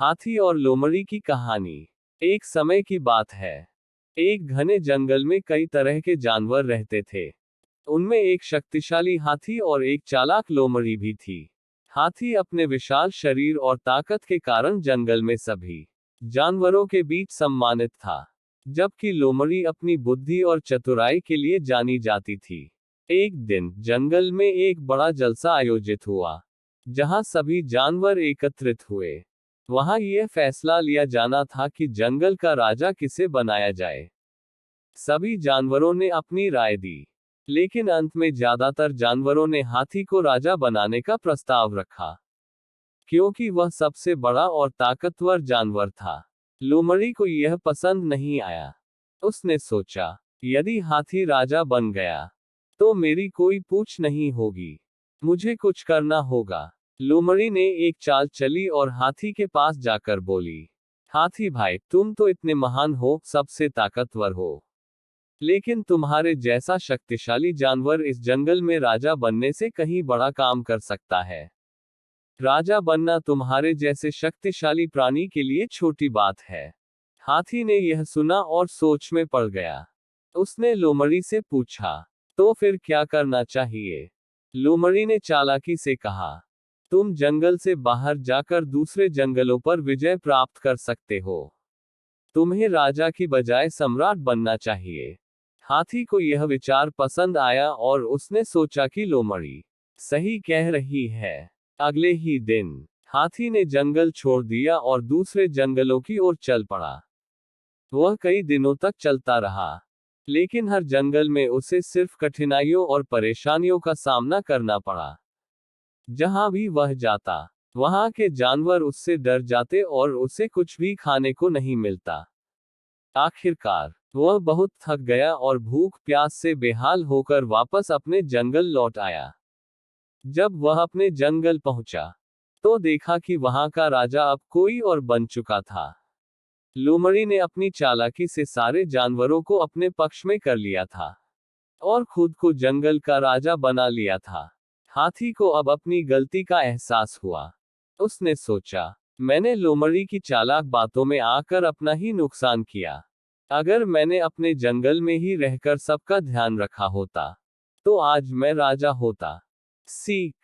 हाथी और लोमड़ी की कहानी। एक समय की बात है। एक घने जंगल में कई तरह के जानवर रहते थे। उनमें एक शक्तिशाली हाथी और एक चालाक लोमड़ी भी थी। हाथी अपने विशाल शरीर और ताकत के कारण जंगल में सभी जानवरों के बीच सम्मानित था, जबकि लोमड़ी अपनी बुद्धि और चतुराई के लिए जानी जाती थी। एक दिन जंगल में एक बड़ा जलसा आयोजित हुआ, जहां सभी जानवर एकत्रित हुए। वहां यह फैसला लिया जाना था कि जंगल का राजा किसे बनाया जाए। सभी जानवरों ने अपनी राय दी, लेकिन अंत में ज्यादातर जानवरों ने हाथी को राजा बनाने का प्रस्ताव रखा, क्योंकि वह सबसे बड़ा और ताकतवर जानवर था। लोमड़ी को यह पसंद नहीं आया। उसने सोचा, यदि हाथी राजा बन गया, तो मेरी कोई पूछ नहीं होगी। मुझे कुछ करना होगा। लोमड़ी ने एक चाल चली और हाथी के पास जाकर बोली, हाथी भाई, तुम तो इतने महान हो, सबसे ताकतवर हो, लेकिन तुम्हारे जैसा शक्तिशाली जानवर इस जंगल में राजा बनने से कहीं बड़ा काम कर सकता है। राजा बनना तुम्हारे जैसे शक्तिशाली प्राणी के लिए छोटी बात है। हाथी ने यह सुना और सोच में पड़ गया। उसने लोमड़ी से पूछा, तो फिर क्या करना चाहिए? लोमड़ी ने चालाकी से कहा, तुम जंगल से बाहर जाकर दूसरे जंगलों पर विजय प्राप्त कर सकते हो। तुम्हें राजा की बजाय सम्राट बनना चाहिए। हाथी को यह विचार पसंद आया और उसने सोचा कि लोमड़ी सही कह रही है। अगले ही दिन हाथी ने जंगल छोड़ दिया और दूसरे जंगलों की ओर चल पड़ा। वह कई दिनों तक चलता रहा, लेकिन हर जंगल में उसे सिर्फ कठिनाइयों और परेशानियों का सामना करना पड़ा। जहां भी वह जाता, वहां के जानवर उससे डर जाते और उसे कुछ भी खाने को नहीं मिलता। आखिरकार वह बहुत थक गया और भूख प्यास से बेहाल होकर वापस अपने जंगल लौट आया। जब वह अपने जंगल पहुंचा, तो देखा कि वहां का राजा अब कोई और बन चुका था। लोमड़ी ने अपनी चालाकी से सारे जानवरों को अपने पक्ष में कर लिया था और खुद को जंगल का राजा बना लिया था। हाथी को अब अपनी गलती का एहसास हुआ। उसने सोचा, मैंने लोमड़ी की चालाक बातों में आकर अपना ही नुकसान किया। अगर मैंने अपने जंगल में ही रहकर सबका ध्यान रखा होता, तो आज मैं राजा होता। सीख: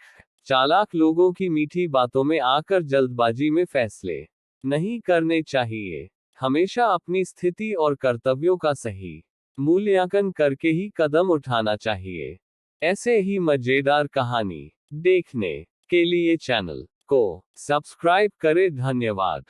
चालाक लोगों की मीठी बातों में आकर जल्दबाजी में फैसले नहीं करने चाहिए। हमेशा अपनी स्थिति और कर्तव्यों का सही मूल्यांकन करके ही कदम उठाना चाहिए। ऐसे ही मजेदार कहानी देखने के लिए चैनल को सब्सक्राइब करें। धन्यवाद।